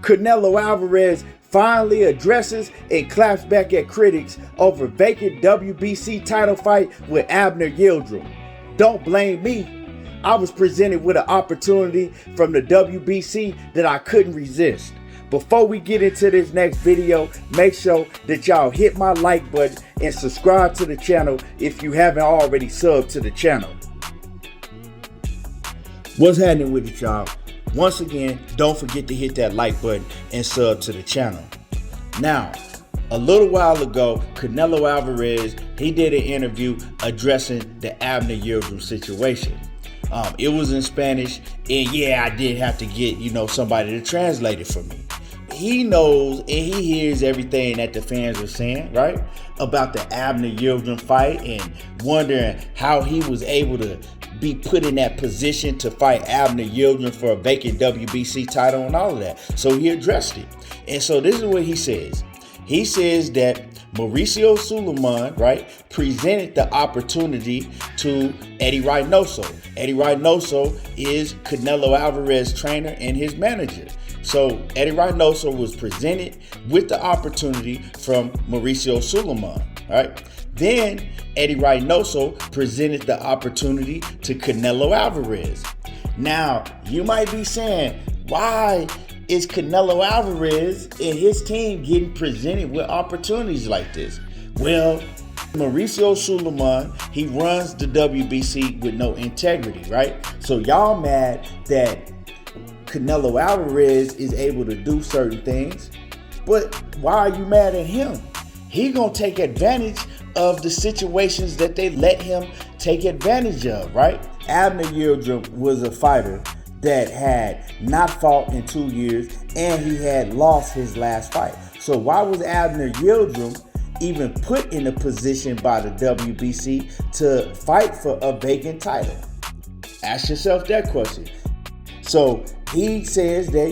Canelo Alvarez finally addresses and claps back at critics over vacant WBC title fight with Abner Yıldırım. Don't blame me. I was presented with an opportunity from the WBC that I couldn't resist. Before we get into this next video, make sure that y'all hit my like button and subscribe to the channel if you haven't already subbed to the channel. What's happening with it, y'all? Once again, don't forget to hit that like button and sub to the channel. Now, a little while ago, Canelo Alvarez, he did an interview addressing the Abner Yıldırım situation. It was in Spanish, and yeah, I did have to get, somebody to translate it for me. He knows and he hears everything that the fans are saying, right? About the Abner Yıldırım fight and wondering how he was able to be put in that position to fight Abner Yıldırım for a vacant WBC title and all of that. So he addressed it. And so this is what he says. He says that Maricio Sulaiman, right, presented the opportunity to Eddie Reynoso. Eddie Reynoso is Canelo Alvarez's trainer and his manager. So Eddie Reynoso was presented with the opportunity from Maricio Sulaiman, right? Then Eddie Reynoso presented the opportunity to Canelo Alvarez. Now, you might be saying, why is Canelo Alvarez and his team getting presented with opportunities like this? Well, Maricio Sulaiman, he runs the WBC with no integrity, right? So y'all mad that Canelo Alvarez is able to do certain things, but why are you mad at him? He gonna take advantage of the situations that they let him take advantage of, right? Abner Yıldırım was a fighter that had not fought in 2 years and he had lost his last fight. So why was Abner Yıldırım even put in a position by the WBC to fight for a vacant title? Ask yourself that question. So he says that,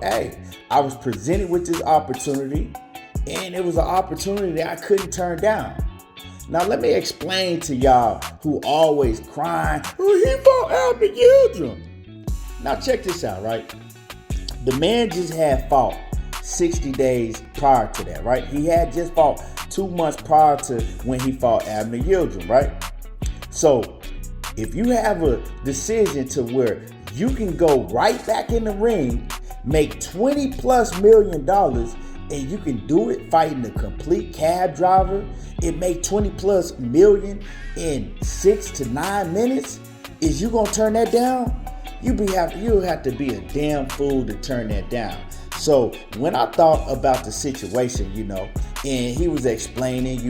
hey, I was presented with this opportunity and it was an opportunity that I couldn't turn down. Now let me explain to y'all who always crying, oh, he fought Abner Yıldırım. Now check this out, right? The man just had fought 60 days prior to that, right? He had just fought 2 months prior to when he fought Abner Yıldırım, right? So if you have a decision to where you can go right back in the ring, make $20+ million, and you can do it fighting a complete cab driver and make $20+ million in 6 to 9 minutes, is you gonna turn that down? You'll have to be a damn fool to turn that down. So when I thought about the situation, and he was explaining,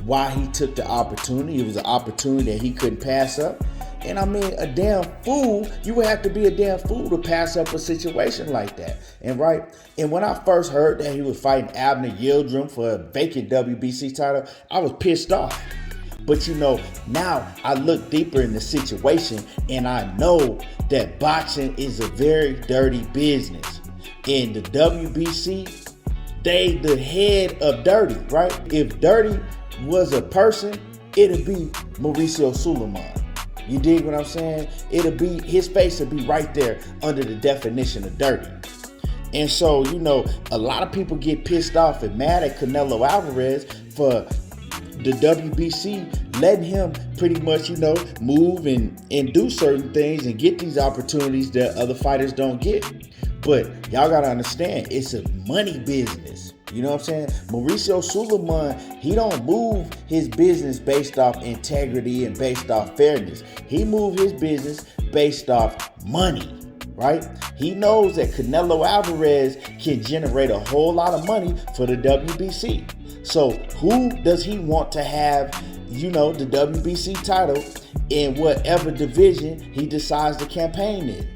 why he took the opportunity, it was an opportunity that he couldn't pass up. And I mean, a damn fool, you would have to be a damn fool to pass up a situation like that. And when I first heard that he was fighting Abner Yıldırım for a vacant WBC title, I was pissed off. But now I look deeper in the situation and I know that boxing is a very dirty business. And the WBC, they the head of dirty, right? If dirty was a person, it'd be Maricio Sulaiman. You dig what I'm saying? His face would be right there under the definition of dirty. And so, a lot of people get pissed off and mad at Canelo Alvarez for the WBC letting him pretty much, move and do certain things and get these opportunities that other fighters don't get. But y'all gotta understand, it's a money business. You know what I'm saying? Maricio Sulaiman, he don't move his business based off integrity and based off fairness. He move his business based off money, right? He knows that Canelo Alvarez can generate a whole lot of money for the WBC. So who does he want to have, the WBC title in whatever division he decides to campaign in?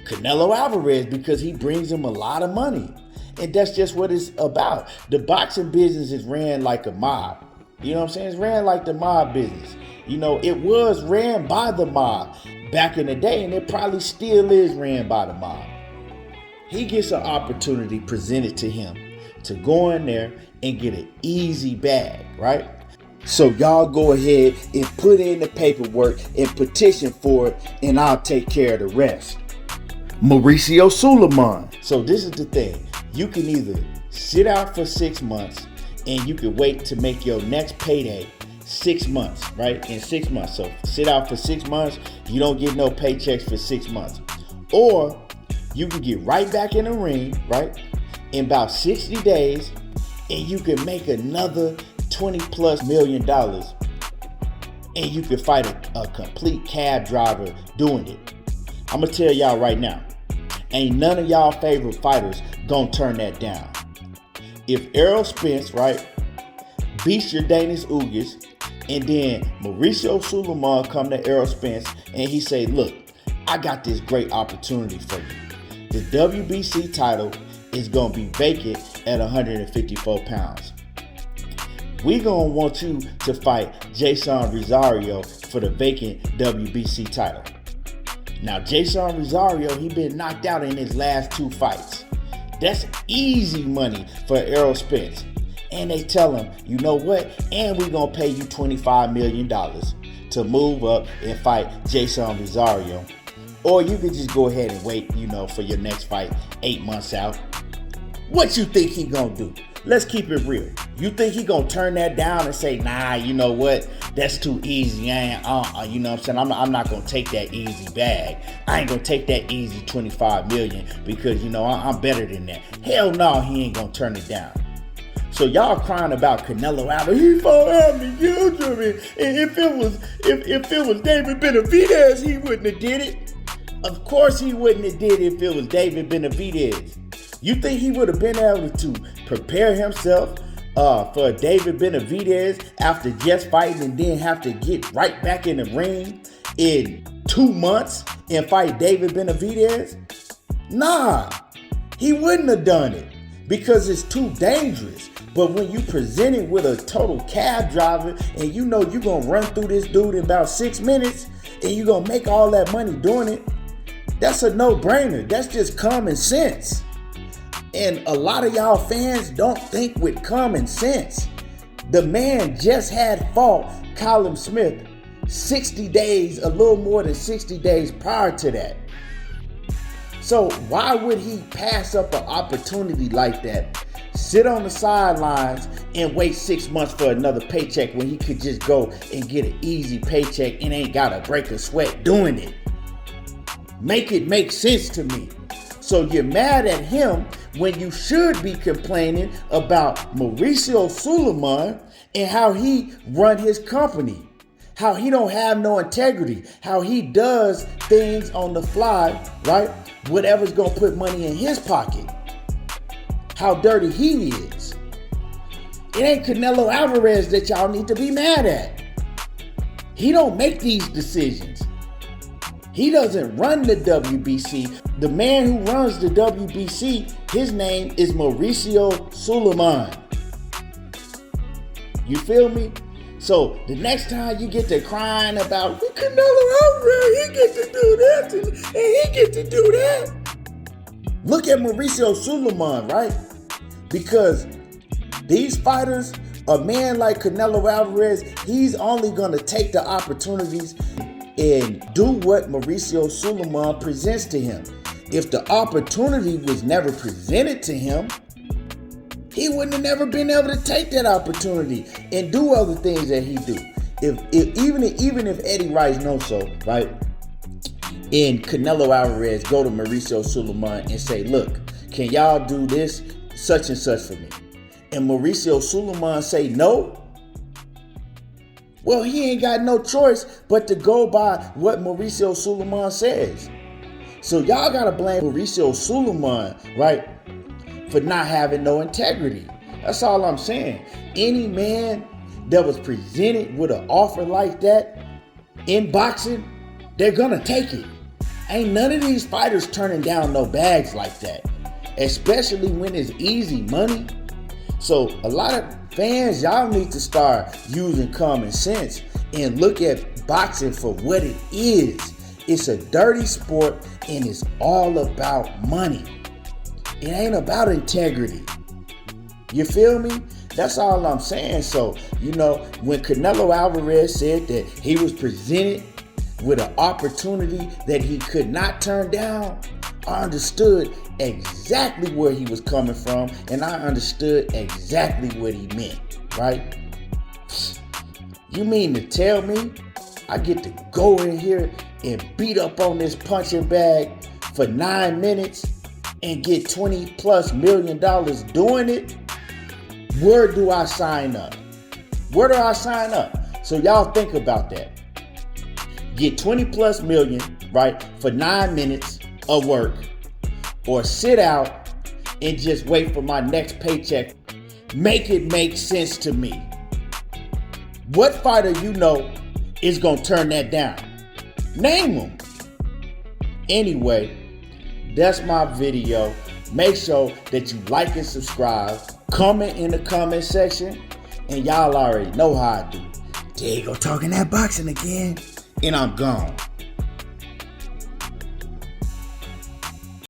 Canelo Alvarez, because he brings him a lot of money. And that's just what it's about. The boxing business is ran like a mob. You know what I'm saying? It's ran like the mob business. It was ran by the mob back in the day, and it probably still is ran by the mob. He gets an opportunity presented to him to go in there and get an easy bag, right? So y'all go ahead and put in the paperwork and petition for it, and I'll take care of the rest. Maricio Sulaiman. So this is the thing. You can either sit out for 6 months and you can wait to make your next payday 6 months, right? In 6 months. So sit out for 6 months, you don't get no paychecks for 6 months. Or you can get right back in the ring, right? In about 60 days, and you can make another $20+ million. And you can fight a complete cab driver doing it. I'm gonna tell y'all right now, ain't none of y'all favorite fighters gonna turn that down. If Errol Spence, right, beats your Danish Ugas, and then Maricio Sulaiman come to Errol Spence and he say, look, I got this great opportunity for you. The WBC title is gonna be vacant at 154 pounds. We gonna want you to fight Jason Rosario for the vacant WBC title. Now, Jason Rosario, he been knocked out in his last 2 fights. That's easy money for Errol Spence. And they tell him, you know what? And we gonna pay you $25 million to move up and fight Jason Rosario. Or you could just go ahead and wait, for your next fight 8 months out. What you think he gonna do? Let's keep it real. You think he gonna turn that down and say, nah, you know what? That's too easy. You know what I'm saying? I'm not gonna take that easy bag. I ain't gonna take that easy $25 million because, I'm better than that. Hell no, he ain't gonna turn it down. So y'all crying about Canelo Alvarez. He fought Anthony Yıldırım. And if it was David Benavidez, he wouldn't have did it. Of course he wouldn't have did it if it was David Benavidez. You think he would have been able to prepare himself for David Benavidez after just fighting and then have to get right back in the ring in 2 months and fight David Benavidez? Nah, he wouldn't have done it because it's too dangerous. But when you present it with a total cab driver and you're gonna run through this dude in about 6 minutes and you're gonna make all that money doing it, that's a no-brainer. That's just common sense. And a lot of y'all fans don't think with common sense. The man just had fought Callum Smith 60 days, a little more than 60 days prior to that. So why would he pass up an opportunity like that, sit on the sidelines and wait 6 months for another paycheck when he could just go and get an easy paycheck and ain't gotta break a sweat doing it? Make it make sense to me. So you're mad at him when you should be complaining about Maricio Sulaiman and how he run his company, how he don't have no integrity, how he does things on the fly, right? Whatever's gonna put money in his pocket, how dirty he is. It ain't Canelo Alvarez that y'all need to be mad at. He don't make these decisions. He doesn't run the WBC. The man who runs the WBC, his name is Maricio Sulaiman. You feel me? So the next time you get to crying about Canelo Alvarez, he gets to do that and he gets to do that. Look at Maricio Sulaiman, right? Because these fighters, a man like Canelo Alvarez, he's only gonna take the opportunities and do what Maricio Sulaiman presents to him. If the opportunity was never presented to him, he wouldn't have never been able to take that opportunity and do other things that he do. Even if Eddie Reynoso, right, and Canelo Alvarez go to Maricio Sulaiman and say, look, can y'all do this, such and such for me? And Maricio Sulaiman say no, well, he ain't got no choice but to go by what Maricio Sulaiman says. So y'all gotta blame Maricio Sulaiman, right, for not having no integrity. That's all I'm saying. Any man that was presented with an offer like that in boxing, they're gonna take it. Ain't none of these fighters turning down no bags like that, especially when it's easy money. So a lot of fans, y'all need to start using common sense and look at boxing for what it is. It's a dirty sport and it's all about money. It ain't about integrity. You feel me? That's all I'm saying. So, when Canelo Alvarez said that he was presented with an opportunity that he could not turn down, I understood exactly where he was coming from, and I understood exactly what he meant, right? You mean to tell me I get to go in here and beat up on this punching bag for 9 minutes and get $20+ million doing it? Where do I sign up? Where do I sign up? So y'all think about that. Get $20+ million, right, for 9 minutes of work, or sit out and just wait for my next paycheck. Make it make sense to me. What fighter you know is gonna turn that down? Name them. Anyway, that's my video. Make sure that you like and subscribe. Comment in the comment section. And y'all already know how I do. There you go, talking that boxing again. And I'm gone.